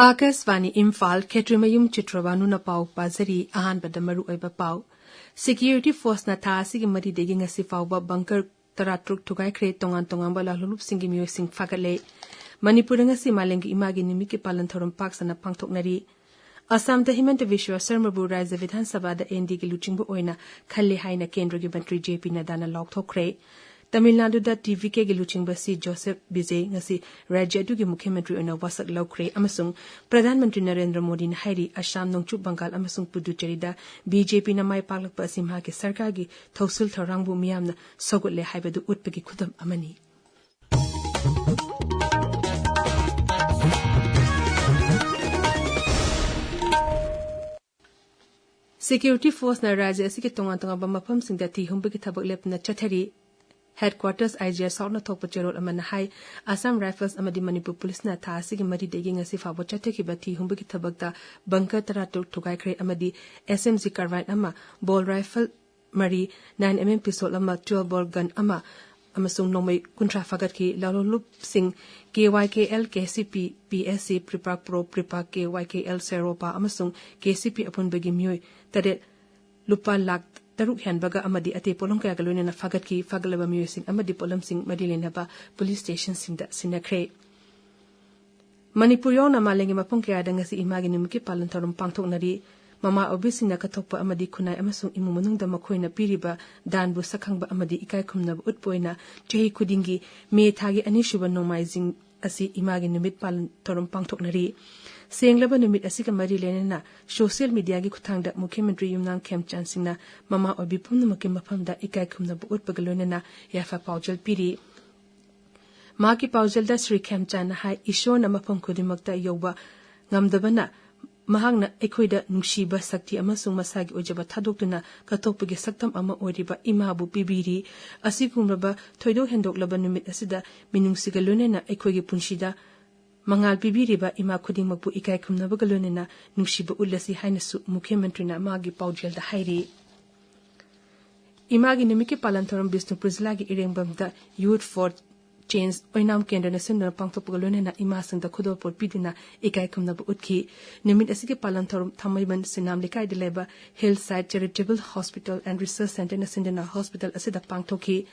Akasvani Imphal Kshetrimayum Chitrabhanu na pau pazari ahanbada maru oiba pau. Security force na tha asigi mari degi ngasi fauba bunker taratruk thukai khre tongan bala lulup singi miyoi sing fagale. Manipuri ngasi malengi imagi nimiki palan thorum paksana pangthoknari. Assam da Himanta Vishwa Sarmabu Raja Vidhan Sabha da ND ki luchingbu oina khalle haina kendra ki mantri JP Nadana lokthokre. Tamil Nadu da TVK ki luchingba si Joseph Bizay ngasi Rajya du ki Mukhyamantri oina wasak lokre amasung Pradhan Mantri Narendra Modi na hairi Assam Nongchuk Bengal amasung Puducherry da BJP na mai paklakpa asimha ki sarkar ki thausul tharangbu miyamna sogutle haibadu utpagi khudam amani. Security force na Raja asiki tongan ba mafam singda thi humbi ki thabak lepna chathari headquarters IGR South na thokpa cherol amana hai Assam Rifles amadi Manipur police na tha asigi mari degi ngasi fabo chatheki ba thi humbi ki thabak da bunker taratuk thukai khre amadi SMG carbine ama ball rifle mari 9mm pistol ama 12 ball gun ama amasung nomai kuntra fagat ki lalolup sing KYKL KCP PSC Pripak Pro Pripak KYKL Seropa amasung KCP upon bagi miyoi tade lupa lak taruk hanbaga amadi ate polong kaya galone na fagat ki fagalaba miyoi sing amadi polam sing madilena ba police station sinda sinakre. Manipur na malengi mapong kaya da ngasi imagi nimki palan tarum pangthok nari mama obisi na katokpa amadi kunai amasung imumunung da makoy na piriba danbu sakhangba amadi ikai khumnaba utpoina chehi kudingi me thagi anishuba nomaizing asi imagi nimit palan tarum pangthok nari senglaba nimit asika mari lenena social media gi kuthangda Mukhyamantri Yumnang Khemchand singna mama obi pumnamaki mafamda ikai khumnaba utpagalonena yafa paujal piri maki paujal da Sri Khemchand na hai ishona mafam khudimakta yoba ngamdabana mahangna ekhoida nungsiba sakti amasung masagi ojaba thadokuna katokpagi saktam ama oriba imabu pibiri asikumraba thoido hendoklaba numit asida minungsiga lonena ekhoigi punshida mangal pibiriba ima khudingmakbu ikai khumnaba galonena nungsiba ulasi hainasu Mukhyamantri na magi paujel da hairi imagi nimiki palantaram Bisnupur jila gi irengbamda youth for change oinam kendra national pangtopgalonena imasang da khudopor pidina ikai khumnaba utkhi nimit asigi palantaram thamaiban sinam likai dileba hillside charitable hospital and research center na hospital asida pangtokhi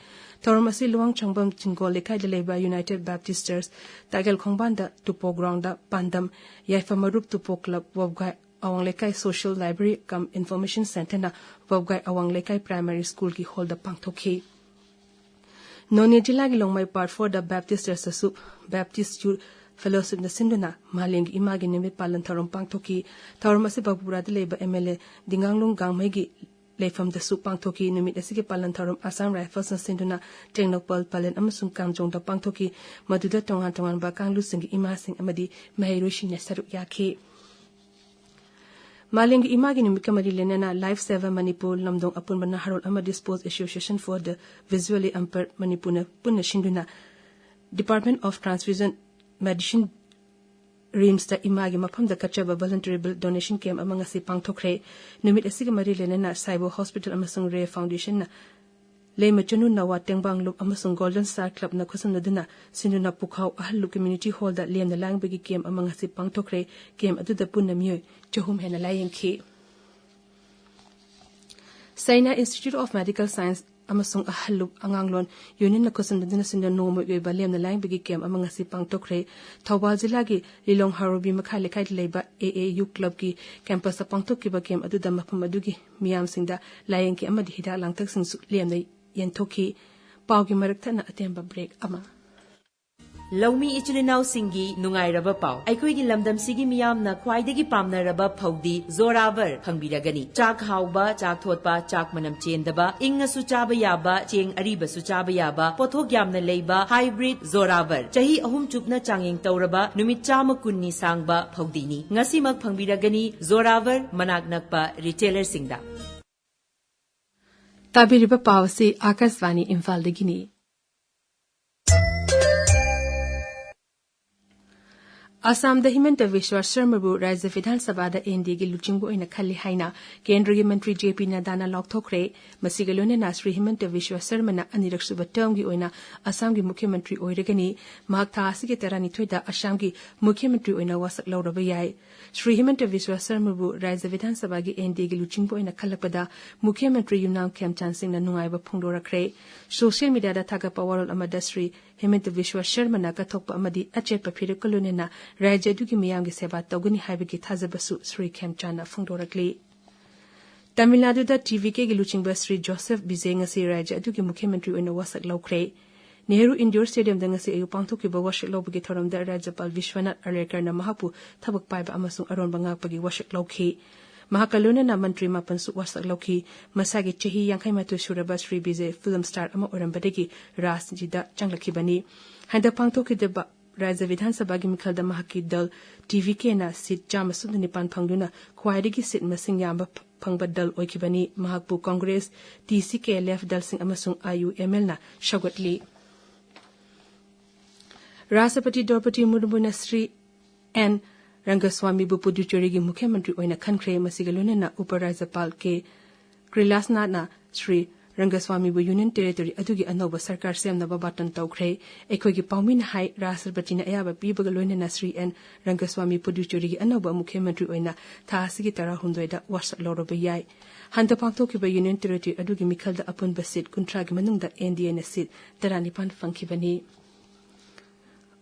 Thorum asi luang changbam chingol likai dileba United Baptist Church tagal khongbanda tupo ground da pandam yaifa marup tupo club wabgai awang lekai social library kam information center na wabgai awang lekai primary school ki hall da pangtokhi Noni jila gi longmai part 4 da Baptist Church asu Baptist Youth Fellowship na sinduna malengi imagi nimit palan tharum pangthoki tharum ase babura de leba MLA dinganglung gangmai gi leifam da su pangthoki nimit asige palan tharum Assam Rifles na sinduna tengnopal palen amasung kamjong da pangthoki maduda tongan ba kanglu singi imasing amadi mahairoshi na saru yakhe Malengi imagi nimit kamari lenena Life Saver Manipur lamdong apun bana harol ama dispose association for the visually impaired Manipur na punna shinduna Department of Transfusion Medicine Rims da imagi mafam da kachaba voluntary donation camp amanga si pangthokre nimit asiga mari lenena Saibo Hospital amasung Ray Foundation na Lema chunu na watengbang luk amasung Golden Star Club na khusamnaduna sinuna pukhau ahlu community hall da lemna langbagi camp amanga si pangthokre camp adu da punna miyoi chahum hena layengki Saina Institute of Medical Science amasung ahlu anganglon yunin na khusamnaduna sinna nomo yoiba lemna langbagi camp amanga si pangthokre Thawbal jila gi Lilong Harobi makha lekai leiba AAU club ki campus pangthokki ba camp adu da mafam adu gi miyam singda layengki amadi hida langtak sing su lemna Yentoki Paugi Maraktana Atemba break ama Lawmi ichilinaw singi nungay raba pau. Aikoy gilamdam sige miyam na kwaidagi pamna raba paudi zoravar hangbiragani. Chak hawba, chak thotpa, chak manam chendaba, inga suchaba yaba, cheng ariba suchaba yaba, pothok yamna leiba, hybrid zoravar. Chahi ahum chukna changing tawraba, numit chama kunni sangba paudini. Ngasi mag hangbiragani zoravar managnak retailer singda. Tabiriba Pawasi Akasvani Imphal Digini Assam da Himanta Vishwa Sharmabu Raja Vidhan Sabha da ND gi luchingbu ina khalli haina Kendriya Mantri JP Nadana lokthokre masigalone na Sri Himanta Vishwa Sharma na anirak suba term gi oina Assam gi Mukhyamantri oiragani mahak tha asige taranithoi da Assam gi Mukhyamantri oina wasak lauraba yai Sri Himanta Vishwa Sharmabu Raja Vidhan Sabha gi ND gi luchingbu ina khalapada Mukhyamantri Yumnam Khemchan Singh na nungaiba phongdorakre social media da thagapa warol amada Sri Himanta Vishwa Sharma na kathokpa amadi achepa phirakalone na Raja dugi miyamgi seba toguni haibagi thazabasu Sri Khemchana phongdorakli Tamil Nadu da TVK gi luchingba Sri Joseph Bizenga si Raja dugi Mukhyamantri oina wasak laukre Nehru Indoor Stadium da ngasi ayu pangthokiba wasak laubagi thoram da Rajapal Vishwanath Arlekar na mahapu thabak paiba amasung aron bangakpagi wasak laukhi Mahakaluna na mantri mapansu wasak laukhi masagi chahi yankaimatu suraba Sri Bize film star ama orambadagi Rasjida changlakibani handa pangthokidaba Raja Vidhan Sabha gi mikhalda mahaki dal TVK na sit jamasud nipan phangduna khwaidagi sit masing yamba phangba dal oikibani mahakpu Congress TCK left dal sing amasung IUML na shagotli Rashtrapati Draupadi Murmu na Sri N Rangaswamy bu Puducherry gi Mukhyamantri oina khankhre masigalone na Uparajapal ke Krilasna na Sri Rangaswamy bu Union Territory adugi anoba sarkar semnaba batan tawkhre ekhogi pawmin hai Rashtrapati na ayaba pibagalone na Sri N Rangaswamy Puducherry gi anoba Mukhyamantri oina tha asigi tara hundoida wasak loroba yai handa pangthokiba Union Territory adugi mikhalda apunba seat kuntra gi manungda NDA na seat taranipan phangkhibani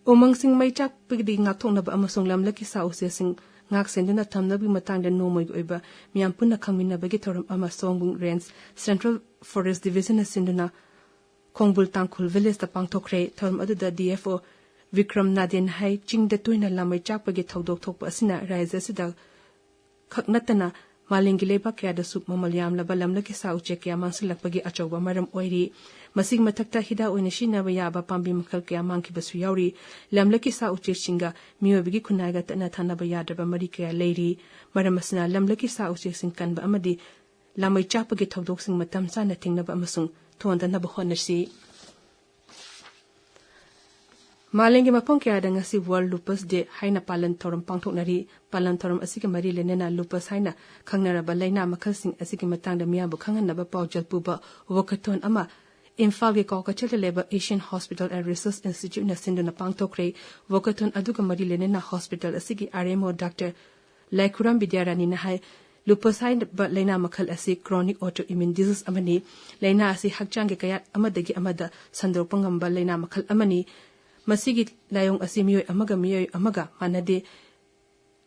Umang sing may chak pigdi ngakthongnaba amasung lamlaki sause sing ngak senduna thamnabi matangda nomoy oiba miyam punna khangminabagi thoram ama Songbung Range Central Forest Division sinduna Kongbul Tangkhul Village ta pangthokre thoram aduda DFO Vikram Naden hai chingda tuina lamay chakpagi thodok thokpa asina raija sida khaknatana malingi leba kya da sup mamalyam laba lamlaki sauche kya mangsilakpagi achoba maram oiri masig mathakta hida oina shinaba yaba pambi makhal kya mangkibasu yauri lamlaki sauche singa miyobigi khunaiga tana thanaba yadaba mari kya leiri maramasna lamlaki sauche sing kanba amadi lamai chapagi thodok sing matam sana thingnaba amasung thonda naba honasi Malengi mapong kaya da ngasi World Lupus Day haina palan thoram pangthoknari palan thoram asigi mari lenena lupus haina khangnaraba laina makhalsing asigi matangda miyabu khangannaba pawjalpuba wakaton ama Imphal ge kokachel leba Asian Hospital and Research Institute na sinduna pangthokre wakaton aduga mari lenena hospital asigi RMO Dr. Laikhuram Bidyarani na hai lupus haina ba laina makhal asi chronic autoimmune disease amani laina asi hakchang ge kaya amadagi amada sandorpangamba laina makhal amani Masigi layong asi miyoy amaga manade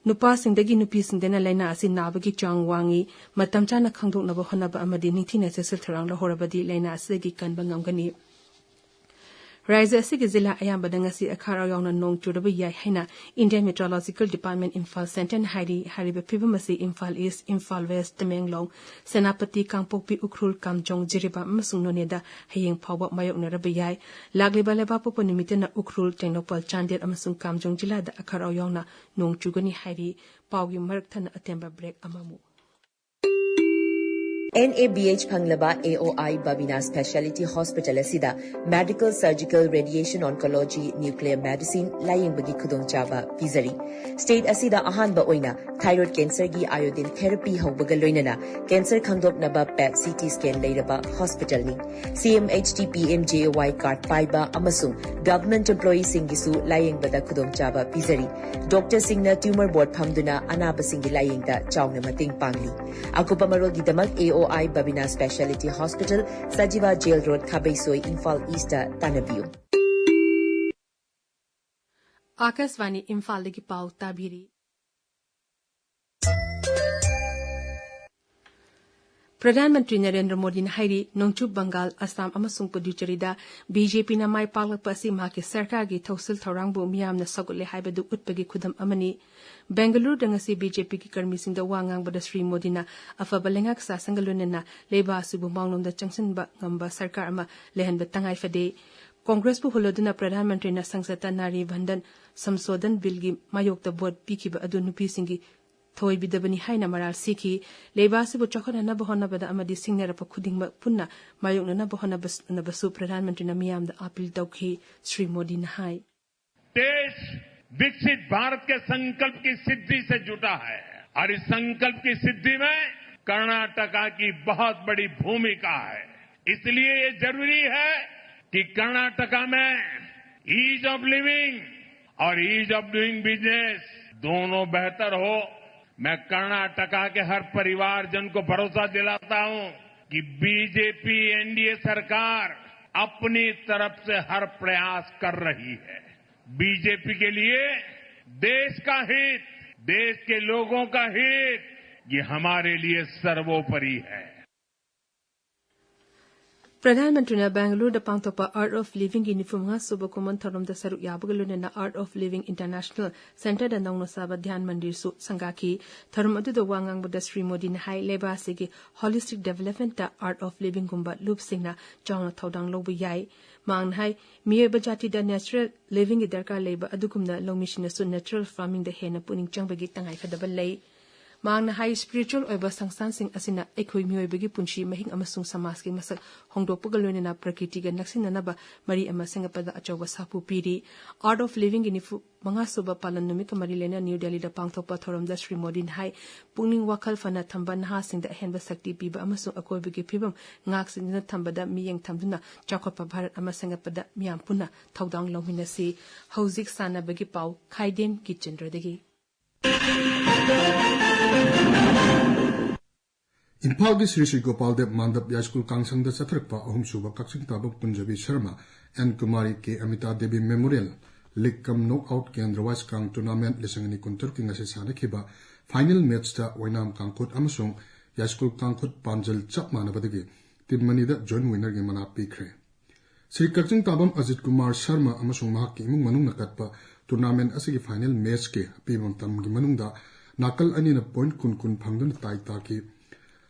nupa singdagi nupi singdena laina asi nabagi chang wangi matam chana khangdok naba honaba amadi ningthina sesel tharang la horabadi laina asigi kanba ngamgani Raisa asigi zila ayamba dangasi akhara yawna nong churaba yai haina Indian Meteorological Department Imphal Center Hari Hariba Pibamasi Imphal East Imphal West Tamenglong Senapati Kangpokpi Ukhrul Kamjong Jiriba amasung noneda hayeng phawba mayokna raba yai lagliba leba popo nimitena Ukhrul Tengnopal Chandel amasung Kamjong jila da akhara yawna nong chugani hari pawgi marak thana atemba break amamu NABH Phanglaba AOI Babina Specialty Hospital asida Medical Surgical Radiation Oncology Nuclear Medicine Laying Bagi Khudong Chaba Pizari State asida ahanba oina thyroid cancer gi iodine therapy hawbaga loinana cancer khangdop naba PET CT scan leiraba hospital ni CMHT PMJY card paiba amasung government employee singisu laying bada khudong chaba pizari Dr. Singna tumor board phamduna anaba singi laying da chawna mating pangli akupa marol gi damak AOI Babina Specialty Hospital Sajiva Jail Road Khabaisoi Imphal East Tanabiu Akasvani Imphal lagi pau tabiri Pradhan Mantri Narendra Modi na hairi nongchub Bengal Assam amasung Puducherry da BJP na mai paglakpa si mahaki sarkar gi thausil thorangbu miyamna sagutle haibadu utpagi khudam amani Bengaluru da ngasi BJP ki karmising da wangang bada Sri Modi na afaba lengak sa sangalunena leba subu maungnom da changsinba ngamba sarkar ama lehanba tangai fade Congress bu huloduna Pradhan Mantri na sangsata nari vandan samsodan bill gi mayokta board pikiba adu nupi singi Thoi bidabani haina maral sikhi lebasi bu chokona na bahona bada amadi singnera pa khudingma punna mayokna na bahona na basu Pradhan Mantri na miyam da apil tawkhi Sri Modi na hai देश विकसित भारत के संकल्प की सिद्धि से जुटा है और इस संकल्प की सिद्धि में कर्नाटका की बहुत बड़ी भूमिका है। इसलिए ये जरूरी है कि कर्नाटका में ईज ऑफ लिविंग और ईज ऑफ डूइंग बिजनेस दोनों बेहतर हो। मैं कर्नाटका के हर परिवारजन को भरोसा दिलाता हूं कि बीजेपी एनडीए सरकार अपनी तरफ से हर प्रयास कर रही है। बीजेपी के लिए देश का हित, देश के लोगों का हित, ये हमारे लिए सर्वोपरि है। प्रधानमंत्री ने बेंगलुरु द पांगथोपा आर्ट ऑफ लिविंग की निफुमंगा सुब कोमन थरम द सरुक याबगलुने art of living international centre द नौनो साबा ध्यान मंदिर सु संगाकी थरम अदु द वांगांग बद श्री मोदी ने हाई लेबा सिगी होलिस्टिक डेवलपमेंट द आर्ट ऑफ लिविंग गुंबा लूप सिंगना चांग थौदांग लोबु याई मांग हाई मियब जाति द नेचुरल लिविंग दरकार लेबा अदुकुमना लोमिशिन सु नेचुरल फार्मिंग द हेना पुनिंग चंगबगी तंगाई फदबल लई मांगना हाई स्पिरिचुअल ओइबा संस्थान सिंह असिना एखोई मियोइबगी पुंशी महिंग अमसुंग समाज के मसक होंगदोपग लोइनेना प्रकृति ग नक्सिननबा मरी अमा सिंगपदा अचौबा सापु पीरी आर्ट ऑफ लिविंग इन निफु मंगा सुबा पालन नुमिक मरी लेना न्यू दिल्ली द पांगथोपा थोरमदा श्री मोदी हाई पुनिंग वाखल फना थंबा नहा सिंह द हेनबा शक्ति पीबा अमसुंग अकोइबगी फिबम ngak sin thambada miyeng thamduna chakhopa bharat ama sangapda miyam puna thaudang longminasi hauzik sanabagi pau Khaidem Geetchandra degi Imphal की श्री श्री गोपाल देव मांडप यास्कुल कांगसंग द सथरकपा अहुम सुबा कक्सिंग ताबक पुंजाबी शर्मा एन कुमारी के अमिता देवी मेमोरियल लीग कम नॉकआउट केंद्र वाइस कांग टूर्नामेंट लिसंगनी कुंतर की ngasi सानखिबा फाइनल मैच दा वैनाम कांगखुट अमसुंग यास्कुल कांगखुट पांजल चप मानबदगी team money दा joint winner की मना पीखरे श्री कक्सिंग ताबम अजित कुमार शर्मा अमसुंग महाक की इमुंग मनुंग नकतपा टूर्नामेंट असगी फाइनल मैच के पीबम तम की मनुंग दा नाकल अनि न पॉइंट कुन कुन फंगदुन ताई ताकी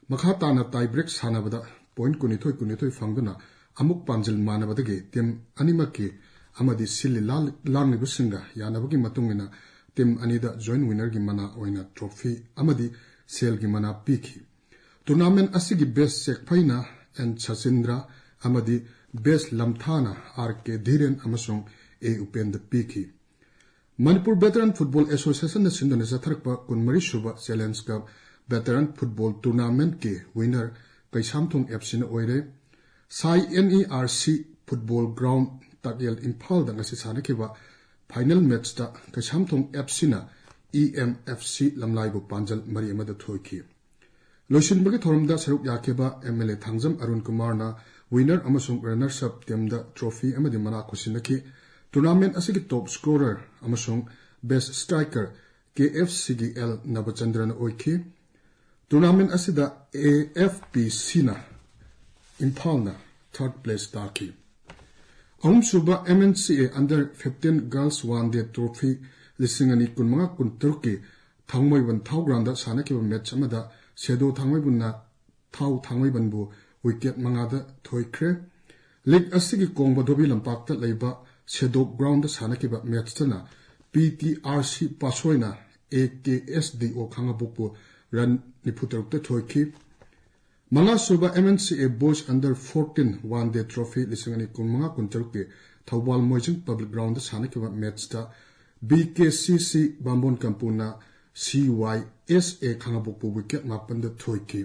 मखा ताना ताई ब्रेक सानबदा पॉइंट कुनिथोय फंगदुना अमुक पांजल मानबदगे टीम अनिमकी अमदी सिल्ली लांगलिबसिंगा यानबगी मतुंगिना टीम अनिदा जॉइंट विनर की मना ओइना ट्रॉफी अमदी सेल की मना पीखी टूर्नामेंट असिगी बेस्ट सेकफाइना एन छसिंद्रा अमदी बेस्ट लमथाना आर के धीरेन अमसुंग ए उपेंद्र पीखी मणिपुर वेटरन फुटबॉल एसोसिएशन ने सिंधु ने जथरकपा कुनमरी सुबा challenge cup veteran football tournament के विनर कैसामथोंग एफसी ने ओइरे साई एनईआरसी फुटबॉल ग्राउंड ताकेल इम्फाल दा ngasi सानखिबा फाइनल मैच दा कैसामथोंग एफसी ना ईएमएफसी लमलाइबो पांजल मरी अमदा थोइखी लोइसिनबगे थोरमदा सरुक याकेबा एमएलए थांगजम अरुण कुमार ना विनर अमसुंग रनर्स अप टीम दा ट्रॉफी अमदी मना खुसिनखी टूर्नामेंट असगी टॉप स्कोरर अमसुंग बेस्ट स्ट्राइकर KFCGL नवचंद्रन ओइखी टूर्नामेंट असिदा AFPC ना इम्फाल ना थर्ड प्लेस ताकी अहुम सुबा MNCA under 15 girls one day trophy लिसिंगनी कुनमंगा कुनतरुकी थांगमैबन थाउ ग्राउंड सानकिबा मैच अमदा सेदो थांगमैबुना थाउ थांगमैबनबु विकेट मंगादा थोइख्रे लीग असिगी कोंगबदोबी लंपाक्ता लेबा सेदो ग्राउंड सानकिबा मैच तना PTRC पासोइना AKSDO खांगाबुकु रन निफुतरुक्ता थोइखी मंगा सुबा MNCA boys under 14 one day trophy लिसिंगनी कुनमंगा कुनतरुकी थौबाल मोइजिंग पब्लिक ग्राउंड सानकिबा मैच ता BKCC बांबोन कंपुना CYSA खांगाबुकु विकेट मापन द थोइखी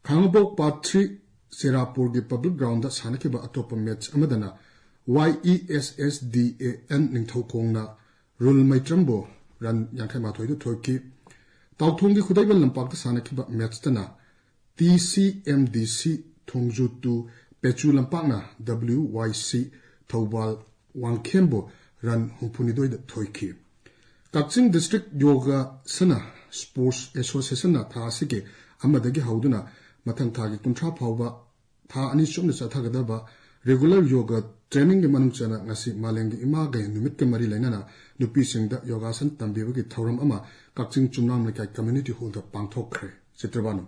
खांगाबुक पार्ट 3 सेरापुर की पब्लिक ग्राउंड सानकिबा अतोप मैच अमदना YESSDAN निंगथौकोंगना रुल मैत्रंबो रन यांखै माथोइदु थोइखी ताउथोंगी खुदाइबल लंपाक्ता सानकिबा मैच तना TCMDC थोंगजु टू पेचु लंपाकना WYC थौबाल वांगखेमबो रन हुंफुनिदोइद थोइखी कक्सिंग डिस्ट्रिक्ट योगा सना स्पोर्ट्स एसोसिएशन ना थासिके अमदगी हौदुना मथंग थागी कुंथ्रा फावबा था अनि सुमना चथागदबा रेगुलर योगा ट्रेनिंग के मनुंग चना ngasi malengi ima ga numit ke mari lainana nupi singda yogasan tambibagi thauram ama kakching chumnam lekai community hall da pangthokre Chitrabhanu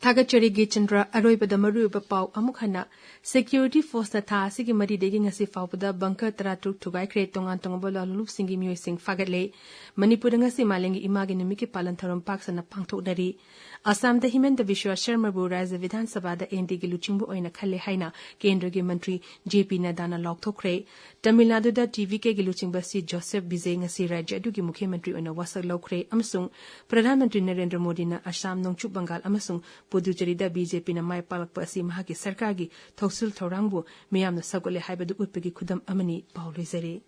Thagachari Geetchandra Aroibada Maruba Pau Amukhana Security Force na Tha Sigi Mari Deging Asi Faupada Bunker Taratuk Tugai Kre Tongan Tongabala Lup Singi Mui Sing Fagatle Manipuri si Malengi Imagine Miki Palantharum Parks and a Pangtok Dari Assam the Himen the Vishwa Sharmabu Rise the Vidhan Sabha the Endi Giluchimbu Oina Kale Haina Kendra Mantri JP Nadana Lok Tokre Tamil Nadu da TVK Giluchimba Si Joseph Bizeng Si Raja Dugi Mukhyamantri Oina Wasa Lokre Amsung Pradhan Mantri Narendra Modi na Assam Nongchuk Bengal Amasung Puducherida BJP na Mai Palakpa Asi Mahaki Sarkargi Thoksul Thorangbu Miyamna Sagole Haibadu Utpagi Kudam Amani Paul Rizere